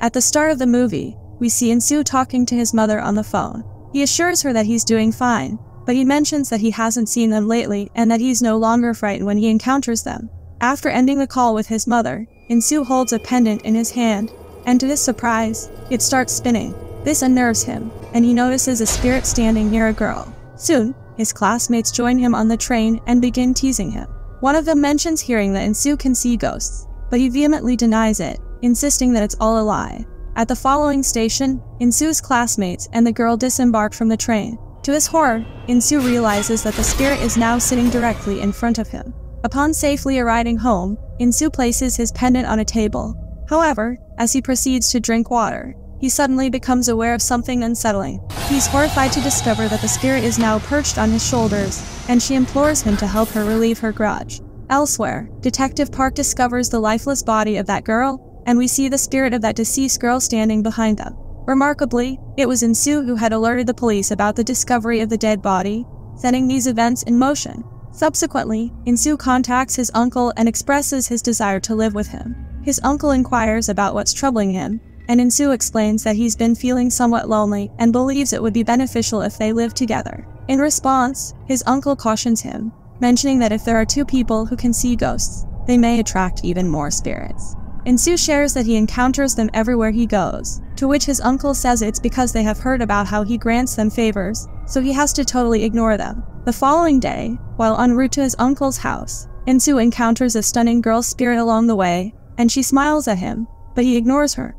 At the start of the movie, we see In-soo talking to his mother on the phone. He assures her that he's doing fine, but he mentions that he hasn't seen them lately and that he's no longer frightened when he encounters them. After ending the call with his mother, In-soo holds a pendant in his hand, and to his surprise, it starts spinning. This unnerves him, and he notices a spirit standing near a girl. Soon, his classmates join him on the train and begin teasing him. One of them mentions hearing that In-soo can see ghosts, but he vehemently denies it, insisting that it's all a lie. At the following station, In-soo's classmates and the girl disembark from the train. To his horror, In-soo realizes that the spirit is now sitting directly in front of him. Upon safely arriving home, In-soo places his pendant on a table. However, as he proceeds to drink water, he suddenly becomes aware of something unsettling. He's horrified to discover that the spirit is now perched on his shoulders, and she implores him to help her relieve her grudge. Elsewhere, Detective Park discovers the lifeless body of that girl, and we see the spirit of that deceased girl standing behind them. Remarkably, it was In-soo who had alerted the police about the discovery of the dead body, setting these events in motion. Subsequently, In-soo contacts his uncle and expresses his desire to live with him. His uncle inquires about what's troubling him, and In-soo explains that he's been feeling somewhat lonely and believes it would be beneficial if they lived together. In response, his uncle cautions him, mentioning that if there are two people who can see ghosts, they may attract even more spirits. In-soo shares that he encounters them everywhere he goes, to which his uncle says it's because they have heard about how he grants them favors, so he has to totally ignore them. The following day, while en route to his uncle's house, In-soo encounters a stunning girl spirit along the way, and she smiles at him, but he ignores her.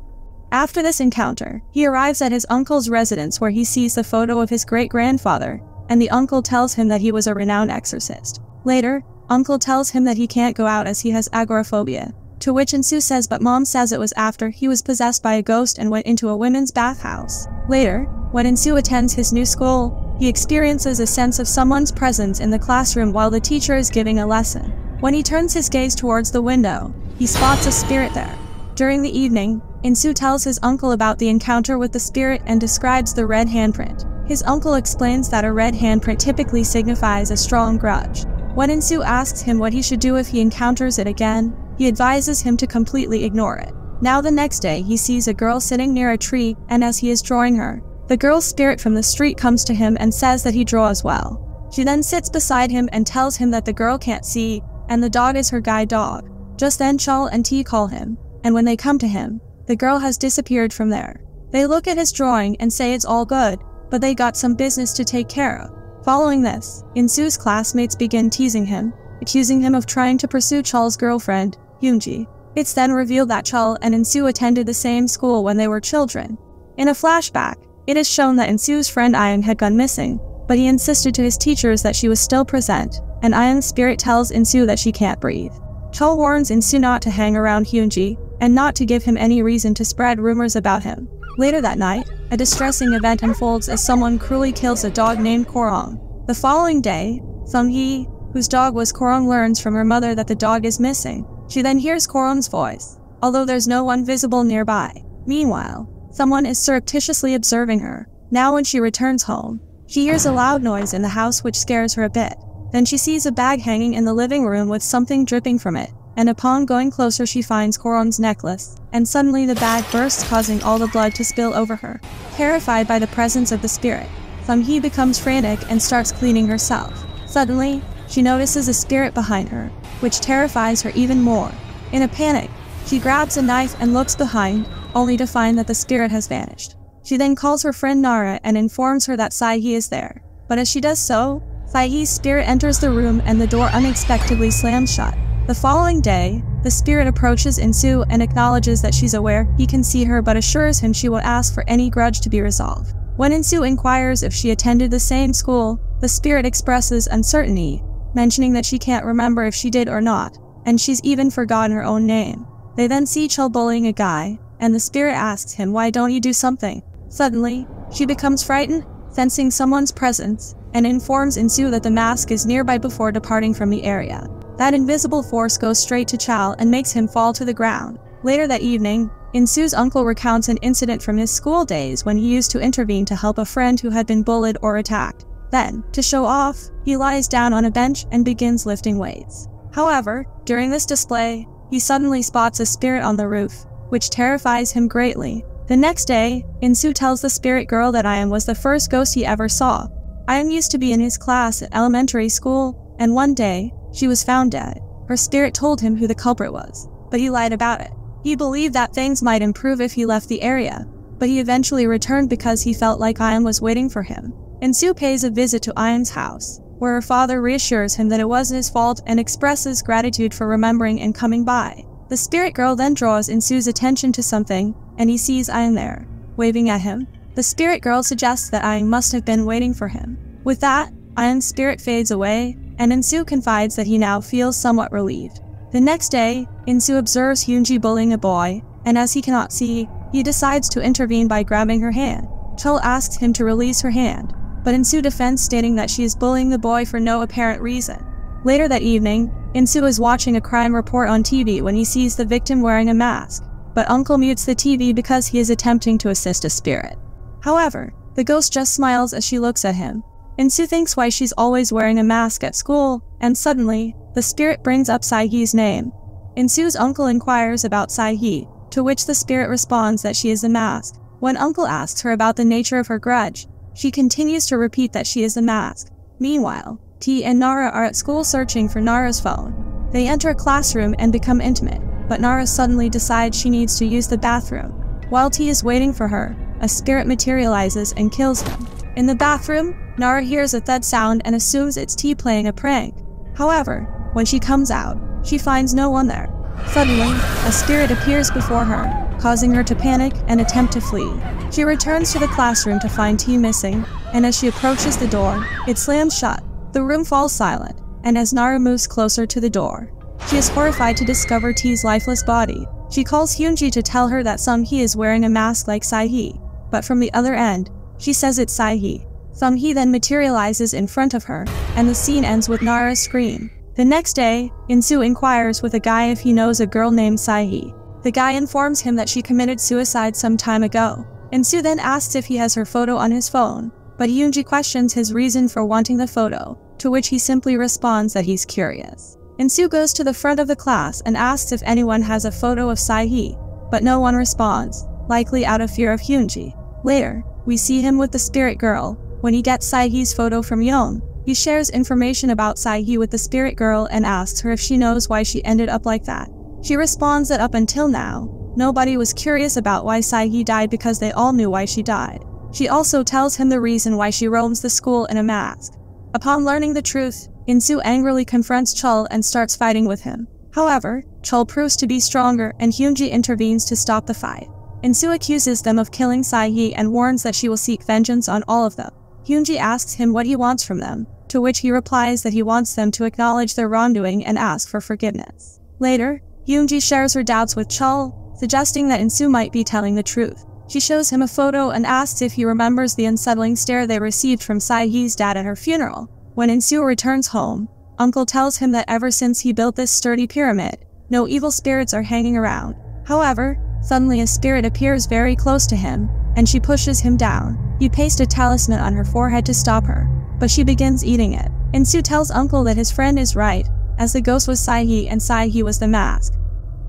After this encounter, he arrives at his uncle's residence where he sees the photo of his great-grandfather, and the uncle tells him that he was a renowned exorcist. Later, uncle tells him that he can't go out as he has agoraphobia, to which In-soo says but mom says it was after he was possessed by a ghost and went into a women's bathhouse. Later, when In-soo attends his new school, he experiences a sense of someone's presence in the classroom while the teacher is giving a lesson. When he turns his gaze towards the window, he spots a spirit there. During the evening, In-soo tells his uncle about the encounter with the spirit and describes the red handprint. His uncle explains that a red handprint typically signifies a strong grudge. When In-soo asks him what he should do if he encounters it again, he advises him to completely ignore it. Now the next day, he sees a girl sitting near a tree, and as he is drawing her, the girl's spirit from the street comes to him and says that he draws well. She then sits beside him and tells him that the girl can't see, and the dog is her guide dog. Just then Chul and T call him, and when they come to him, the girl has disappeared from there. They look at his drawing and say it's all good, but they got some business to take care of. Following this, In-soo's classmates begin teasing him, accusing him of trying to pursue Chul's girlfriend, Yoonji. It's then revealed that Chul and In-soo attended the same school when they were children. In a flashback, it is shown that In-soo's friend Ayang had gone missing, but he insisted to his teachers that she was still present, and Ayang's spirit tells In-soo that she can't breathe. Chul warns In-soo not to hang around Yoonji, and not to give him any reason to spread rumors about him. Later that night, a distressing event unfolds as someone cruelly kills a dog named Korong. The following day, Sung-hee, whose dog was Korong, learns from her mother that the dog is missing. She then hears Korong's voice, although there's no one visible nearby. Meanwhile, someone is surreptitiously observing her. Now when she returns home, she hears a loud noise in the house which scares her a bit. Then she sees a bag hanging in the living room with something dripping from it, and upon going closer she finds Korong's necklace, and suddenly the bag bursts, causing all the blood to spill over her. Terrified by the presence of the spirit, Sung-hee becomes frantic and starts cleaning herself. Suddenly, she notices a spirit behind her, which terrifies her even more. In a panic, she grabs a knife and looks behind, only to find that the spirit has vanished. She then calls her friend Nara and informs her that Sae-hee is there. But as she does so, Sae-hee's spirit enters the room and the door unexpectedly slams shut. The following day, the spirit approaches In-soo and acknowledges that she's aware he can see her but assures him she will ask for any grudge to be resolved. When In-soo inquires if she attended the same school, the spirit expresses uncertainty, mentioning that she can't remember if she did or not, and she's even forgotten her own name. They then see Chul bullying a guy, and the spirit asks him why don't you do something. Suddenly, she becomes frightened, sensing someone's presence, and informs In-soo that the mask is nearby before departing from the area. That invisible force goes straight to Chul and makes him fall to the ground. Later that evening, In-soo's uncle recounts an incident from his school days when he used to intervene to help a friend who had been bullied or attacked. Then, to show off, he lies down on a bench and begins lifting weights. However, during this display, he suddenly spots a spirit on the roof, which terrifies him greatly. The next day, In-soo tells the spirit girl that Ian was the first ghost he ever saw. Ian used to be in his class at elementary school, and one day, she was found dead. Her spirit told him who the culprit was, but he lied about it. He believed that things might improve if he left the area, but he eventually returned because he felt like Ian was waiting for him. In-soo pays a visit to Ian's house, where her father reassures him that it wasn't his fault and expresses gratitude for remembering and coming by. The spirit girl then draws In-soo's attention to something, and he sees Ian there, waving at him. The spirit girl suggests that Ian must have been waiting for him. With that, Ian's spirit fades away, and In-soo confides that he now feels somewhat relieved. The next day, In-soo observes Hyunji bullying a boy, and as he cannot see, he decides to intervene by grabbing her hand. Chul asks him to release her hand, but In-soo defends, stating that she is bullying the boy for no apparent reason. Later that evening, In-soo is watching a crime report on TV when he sees the victim wearing a mask, but Uncle mutes the TV because he is attempting to assist a spirit. However, the ghost just smiles as she looks at him. In-soo thinks why she's always wearing a mask at school, and suddenly, the spirit brings up Sae-hee's name. In-soo's uncle inquires about Sae-hee, to which the spirit responds that she is the mask. When Uncle asks her about the nature of her grudge, she continues to repeat that she is the mask. Meanwhile, T and Nara are at school searching for Nara's phone. They enter a classroom and become intimate, but Nara suddenly decides she needs to use the bathroom. While T is waiting for her, a spirit materializes and kills him. In the bathroom, Nara hears a thud sound and assumes it's T playing a prank. However, when she comes out, she finds no one there. Suddenly, a spirit appears before her, causing her to panic and attempt to flee. She returns to the classroom to find T missing, and as she approaches the door, it slams shut. The room falls silent, and as Nara moves closer to the door, she is horrified to discover T's lifeless body. She calls Hyunji to tell her that Sung-hee is wearing a mask like Sae-hee, but from the other end, she says it's Sae-hee. Sung-hee then materializes in front of her, and the scene ends with Nara's scream. The next day, In-soo inquires with a guy if he knows a girl named Sae-hee. The guy informs him that she committed suicide some time ago. In-soo then asks if he has her photo on his phone, but Hyunji questions his reason for wanting the photo, to which he simply responds that he's curious. In-soo goes to the front of the class and asks if anyone has a photo of Sae-hee, but no one responds, likely out of fear of Hyunji. Later, we see him with the spirit girl. When he gets Sae-hee's photo from Young, he shares information about Sae-hee with the spirit girl and asks her if she knows why she ended up like that. She responds that up until now, nobody was curious about why Sae-hee died because they all knew why she died. She also tells him the reason why she roams the school in a mask. Upon learning the truth, In-soo angrily confronts Chul and starts fighting with him. However, Chul proves to be stronger and Hyunji intervenes to stop the fight. In-soo accuses them of killing Sae-hee and warns that she will seek vengeance on all of them. Hyunji asks him what he wants from them, to which he replies that he wants them to acknowledge their wrongdoing and ask for forgiveness. Later, Hyunji shares her doubts with Chul, suggesting that In-soo might be telling the truth. She shows him a photo and asks if he remembers the unsettling stare they received from Sae-hee's dad at her funeral. When In-soo returns home, Uncle tells him that ever since he built this sturdy pyramid, no evil spirits are hanging around. However, suddenly a spirit appears very close to him, and she pushes him down. He pastes a talisman on her forehead to stop her, but she begins eating it. In-soo tells Uncle that his friend is right, as the ghost was Sae-hee and Sae-hee was the mask.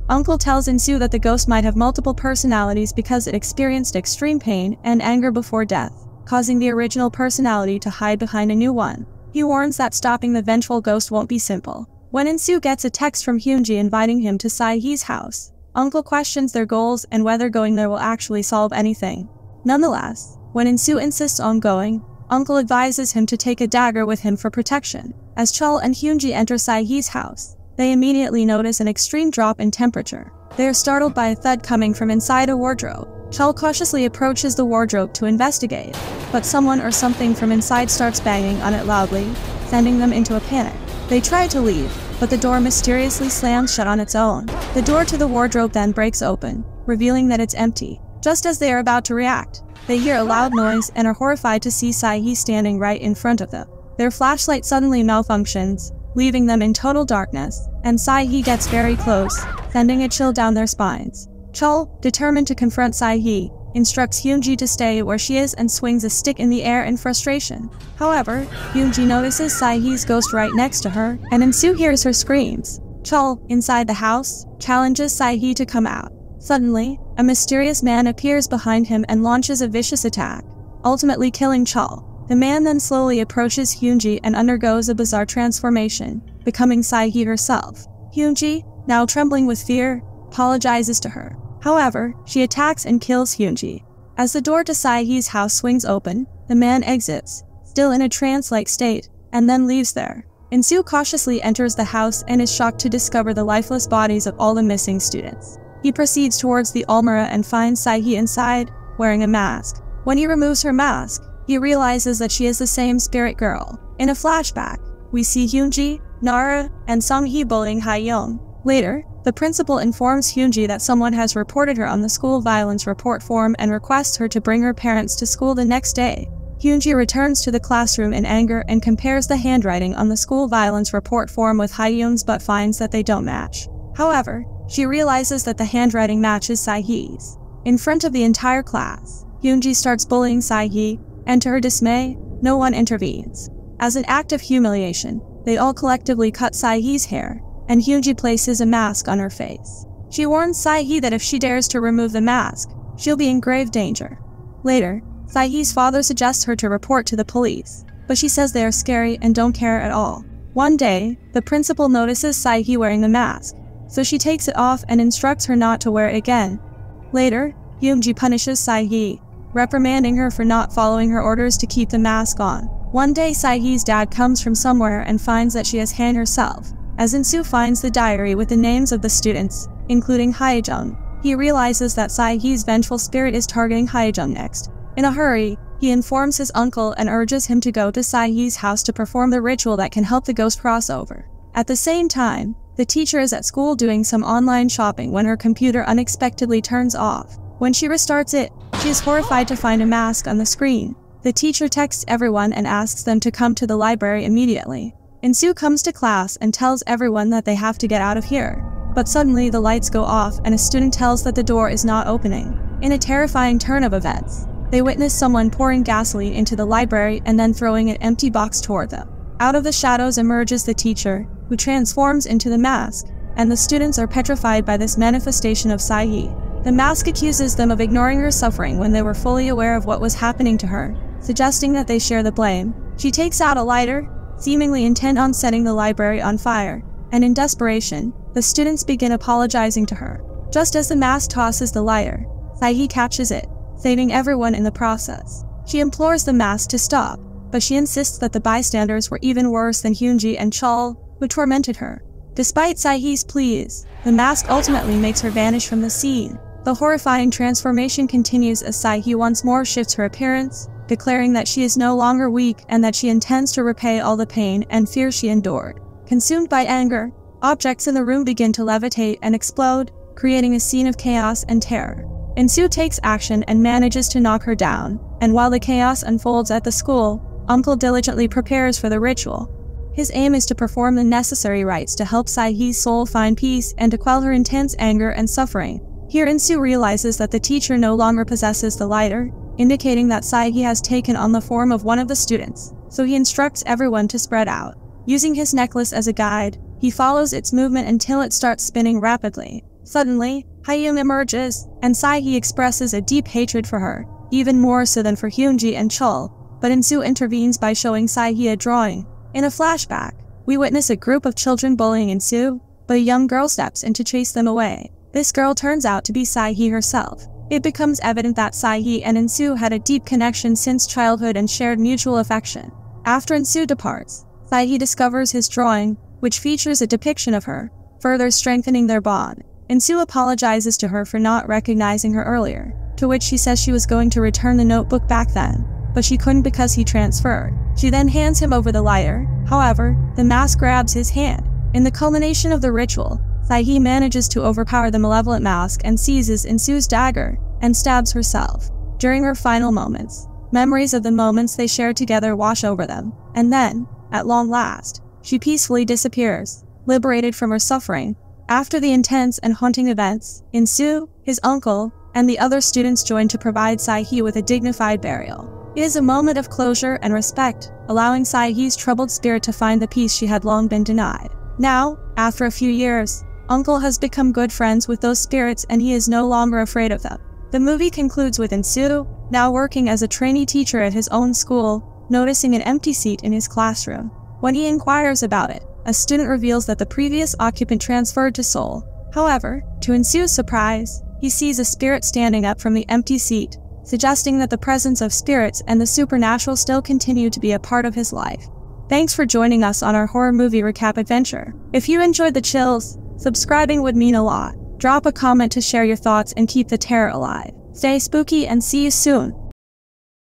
Uncle tells In-soo that the ghost might have multiple personalities because it experienced extreme pain and anger before death, causing the original personality to hide behind a new one. He warns that stopping the vengeful ghost won't be simple. When In-soo gets a text from Hyunji inviting him to Sae-hee's house, Uncle questions their goals and whether going there will actually solve anything. Nonetheless, when In-soo insists on going, Uncle advises him to take a dagger with him for protection. As Chul and Hyunji enter Sae-hee's house, they immediately notice an extreme drop in temperature. They are startled by a thud coming from inside a wardrobe. Chul cautiously approaches the wardrobe to investigate, but someone or something from inside starts banging on it loudly, sending them into a panic. They try to leave, but the door mysteriously slams shut on its own. The door to the wardrobe then breaks open, revealing that it's empty. Just as they are about to react, they hear a loud noise and are horrified to see Sae-hee standing right in front of them. Their flashlight suddenly malfunctions, leaving them in total darkness, and Sae-hee gets very close, sending a chill down their spines. Chul, determined to confront Sae-hee, instructs Hyunji to stay where she is and swings a stick in the air in frustration. However, Hyunji notices Sae-hee's ghost right next to her, and In-soo hears her screams. Chul, inside the house, challenges Sae-hee to come out. Suddenly, a mysterious man appears behind him and launches a vicious attack, ultimately killing Chul. The man then slowly approaches Hyunji and undergoes a bizarre transformation, becoming Sae-hee herself. Hyunji, now trembling with fear, apologizes to her. However, she attacks and kills Hyunji. As the door to Sae-hee's house swings open, the man exits, still in a trance-like state, and then leaves there. In-soo cautiously enters the house and is shocked to discover the lifeless bodies of all the missing students. He proceeds towards the almirah and finds Sae-hee inside, wearing a mask. When he removes her mask, he realizes that she is the same spirit girl. In a flashback, we see Hyunji, Nara, and Sung-hee bullying Ha-young. Later, the principal informs Hyunji that someone has reported her on the school violence report form and requests her to bring her parents to school the next day. Hyunji returns to the classroom in anger and compares the handwriting on the school violence report form with Ha-young's but finds that they don't match. However, she realizes that the handwriting matches Sae-hee's. In front of the entire class, Hyunji starts bullying Sae-hee, and to her dismay, no one intervenes. As an act of humiliation, they all collectively cut Sae-hee's hair, and Hyunji places a mask on her face. She warns Sae-hee that if she dares to remove the mask, she'll be in grave danger. Later, Sae-hee's father suggests her to report to the police, but she says they are scary and don't care at all. One day, the principal notices Sae-hee wearing the mask, so she takes it off and instructs her not to wear it again. Later, Hyunji punishes Sae-hee, reprimanding her for not following her orders to keep the mask on. One day, Sae-hee's dad comes from somewhere and finds that she has Han herself. As In-soo finds the diary with the names of the students, including Hae-jung, he realizes that Sae-hee's vengeful spirit is targeting Hae-jung next. In a hurry, he informs his uncle and urges him to go to Sae-hee's house to perform the ritual that can help the ghost cross over. At the same time, the teacher is at school doing some online shopping when her computer unexpectedly turns off. When she restarts it, she is horrified to find a mask on the screen. The teacher texts everyone and asks them to come to the library immediately. In-soo comes to class and tells everyone that they have to get out of here. But suddenly the lights go off and a student tells that the door is not opening. In a terrifying turn of events, they witness someone pouring gasoline into the library and then throwing an empty box toward them. Out of the shadows emerges the teacher, who transforms into the mask, and the students are petrified by this manifestation of Sae-hee. The mask accuses them of ignoring her suffering when they were fully aware of what was happening to her, suggesting that they share the blame. She takes out a lighter, seemingly intent on setting the library on fire, and in desperation, the students begin apologizing to her. Just as the mask tosses the lighter, Sae-hee catches it, saving everyone in the process. She implores the mask to stop, but she insists that the bystanders were even worse than Hyunji and Chul, who tormented her. Despite Sae-hee's pleas, the mask ultimately makes her vanish from the scene. The horrifying transformation continues as Sae-hee once more shifts her appearance, declaring that she is no longer weak and that she intends to repay all the pain and fear she endured. Consumed by anger, objects in the room begin to levitate and explode, creating a scene of chaos and terror. In-soo takes action and manages to knock her down, and while the chaos unfolds at the school, Uncle diligently prepares for the ritual. His aim is to perform the necessary rites to help Sae-hee's soul find peace and to quell her intense anger and suffering. Here In-soo realizes that the teacher no longer possesses the lighter, indicating that Sae-hee has taken on the form of one of the students, so he instructs everyone to spread out. Using his necklace as a guide, he follows its movement until it starts spinning rapidly. Suddenly, Ha-young emerges, and Sae-hee expresses a deep hatred for her, even more so than for Hyunji and Chul, but In-soo intervenes by showing Sae-hee a drawing. In a flashback, we witness a group of children bullying In-soo, but a young girl steps in to chase them away. This girl turns out to be Sae-hee herself. It becomes evident that Sae-hee and In-soo had a deep connection since childhood and shared mutual affection. After In-soo departs, Sae-hee discovers his drawing, which features a depiction of her, further strengthening their bond. In-soo apologizes to her for not recognizing her earlier, to which she says she was going to return the notebook back then, but she couldn't because he transferred. She then hands him over the lighter. However, the mask grabs his hand. In the culmination of the ritual, Sae-hee manages to overpower the malevolent mask and seizes In-soo's dagger and stabs herself. During her final moments, memories of the moments they shared together wash over them, and then, at long last, she peacefully disappears, liberated from her suffering. After the intense and haunting events, In-soo, his uncle, and the other students join to provide Sae-hee with a dignified burial. It is a moment of closure and respect, allowing Sae-hee's troubled spirit to find the peace she had long been denied. Now, after a few years, Uncle has become good friends with those spirits and he is no longer afraid of them. The movie concludes with Insoo, now working as a trainee teacher at his own school, noticing an empty seat in his classroom. When he inquires about it, a student reveals that the previous occupant transferred to Seoul. However, to Insoo's surprise, he sees a spirit standing up from the empty seat, suggesting that the presence of spirits and the supernatural still continue to be a part of his life. Thanks for joining us on our horror movie recap adventure. If you enjoyed the chills, subscribing would mean a lot. Drop a comment to share your thoughts and keep the terror alive. Stay spooky and see you soon.